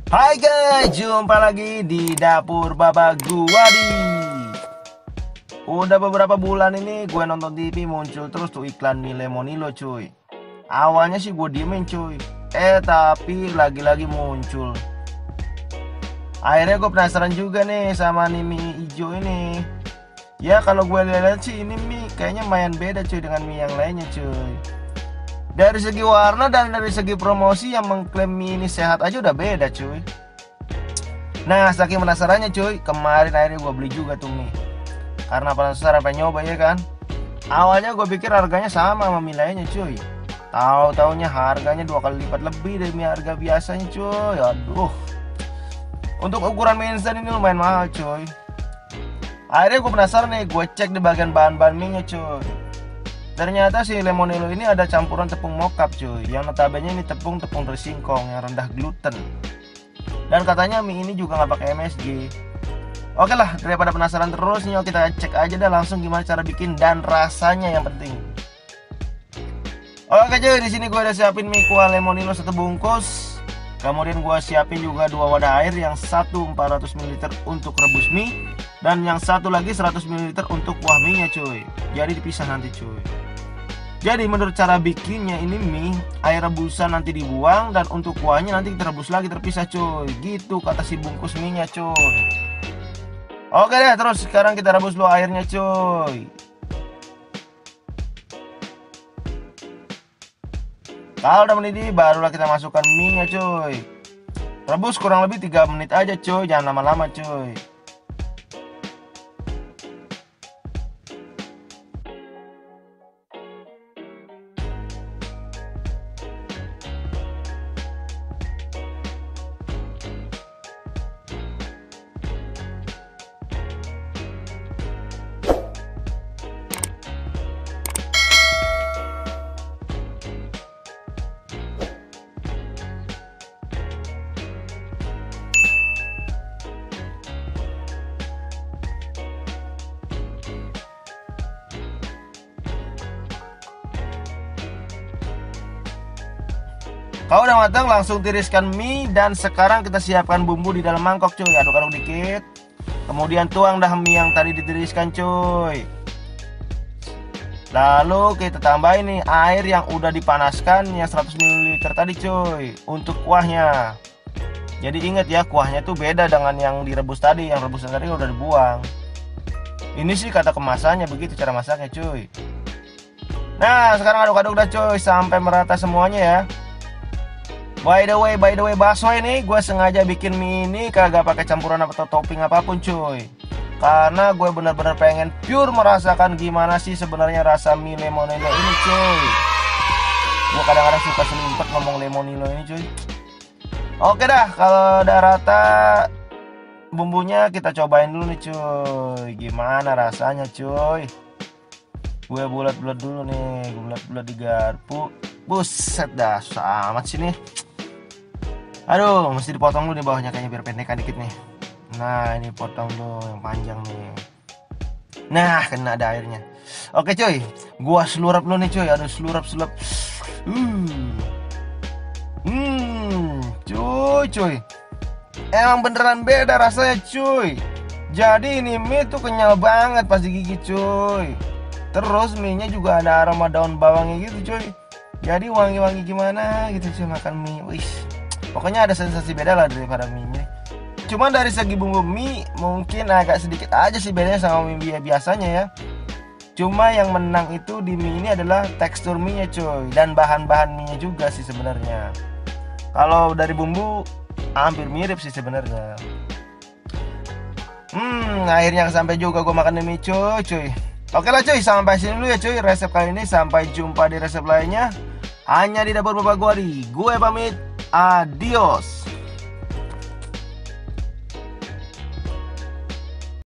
Hai guys, jumpa lagi di dapur Baba gua di. Udah beberapa bulan ini gue nonton TV muncul terus tuh iklan mie lemonilo cuy. Awalnya sih gue diemin cuy, tapi lagi-lagi muncul. Akhirnya gue penasaran juga nih sama nih mie hijau ini. Ya kalau gue lihat sih ini mie kayaknya lumayan beda cuy dengan mie yang lainnya cuy. Dari segi warna dan dari segi promosi yang mengklaim mie ini sehat aja udah beda cuy. Nah saking penasarannya cuy, kemarin akhirnya gue beli juga tuh mie. Karena penasaran pengen nyoba ya kan. Awalnya gue pikir harganya sama mie lainnya cuy. Tahu-taunya harganya 2 kali lipat lebih dari mie harga biasanya cuy. Aduh. Untuk ukuran mie instan ini lumayan mahal cuy. Akhirnya gue penasaran nih, gue cek di bagian bahan-bahan mie nya cuy. Ternyata si lemonilo ini ada campuran tepung mocap cuy. Yang notabene ini tepung dari singkong yang rendah gluten. Dan katanya mie ini juga nggak pakai MSG. Oke lah, daripada penasaran terus nih, kita cek aja dah langsung gimana cara bikin dan rasanya yang penting. Oke cuy, di sini gue udah siapin mie kuah lemonilo 1 bungkus. Kemudian gue siapin juga 2 wadah air, yang satu 400 ml untuk rebus mie dan yang satu lagi 100 ml untuk kuah mie nya cuy. Jadi dipisah nanti cuy. Jadi menurut cara bikinnya ini mie, air rebusan nanti dibuang dan untuk kuahnya nanti kita rebus lagi terpisah cuy. Gitu kata si bungkus mie nya cuy. Oke deh, terus sekarang kita rebus dulu airnya cuy. Kalau udah mendidih barulah kita masukkan mie nya cuy. Rebus kurang lebih 3 menit aja cuy, jangan lama-lama cuy. Kalau udah matang langsung tiriskan mie dan sekarang kita siapkan bumbu di dalam mangkok cuy. Aduk-aduk dikit. Kemudian tuang dah mie yang tadi ditiriskan cuy. Lalu kita tambahin nih air yang udah dipanaskan yang 100 ml tadi cuy untuk kuahnya. Jadi ingat ya, kuahnya tuh beda dengan yang direbus tadi. Yang rebusan tadi udah dibuang. Ini sih kata kemasannya begitu cara masaknya cuy. Nah sekarang aduk-aduk dah cuy sampai merata semuanya ya. By the way bakso ini gue sengaja bikin mie ini kagak pakai campuran atau topping apapun cuy. Karena gue bener-bener pengen pure merasakan gimana sih sebenarnya rasa mie lemonilo ini cuy. Gue kadang-kadang suka selimpet ngomong lemonilo ini cuy. Oke dah, kalau udah rata bumbunya kita cobain dulu nih cuy. Gimana rasanya cuy. Gue bulat-bulat dulu nih, gue bulat-bulat di garpu. Buset dah, amat sini. Aduh, mesti dipotong dulu di bawahnya kayaknya biar pendekan dikit nih. Nah, ini potong dulu yang panjang nih. Nah, kena ada airnya. Oke cuy, gua selurap dulu nih cuy. Aduh, selurap. Cuy. Emang beneran beda rasanya cuy. Jadi ini mie tuh kenyal banget pas digigit cuy. Terus mie-nya juga ada aroma daun bawangnya gitu cuy. Jadi wangi-wangi gimana gitu cuy makan mie. Wih. Pokoknya ada sensasi beda lah daripada mie-nya. Cuman dari segi bumbu mie mungkin agak sedikit aja sih bedanya sama mie biasanya ya. Cuma yang menang itu di mie ini adalah tekstur mie-nya cuy. Dan bahan-bahan mie-nya juga sih sebenarnya. Kalau dari bumbu hampir mirip sih sebenarnya. Akhirnya sampai juga gue makan mie cuy. Oke lah cuy, sampai sini dulu ya cuy resep kali ini. Sampai jumpa di resep lainnya hanya di dapur Bapak Guari. Gue pamit. Adios.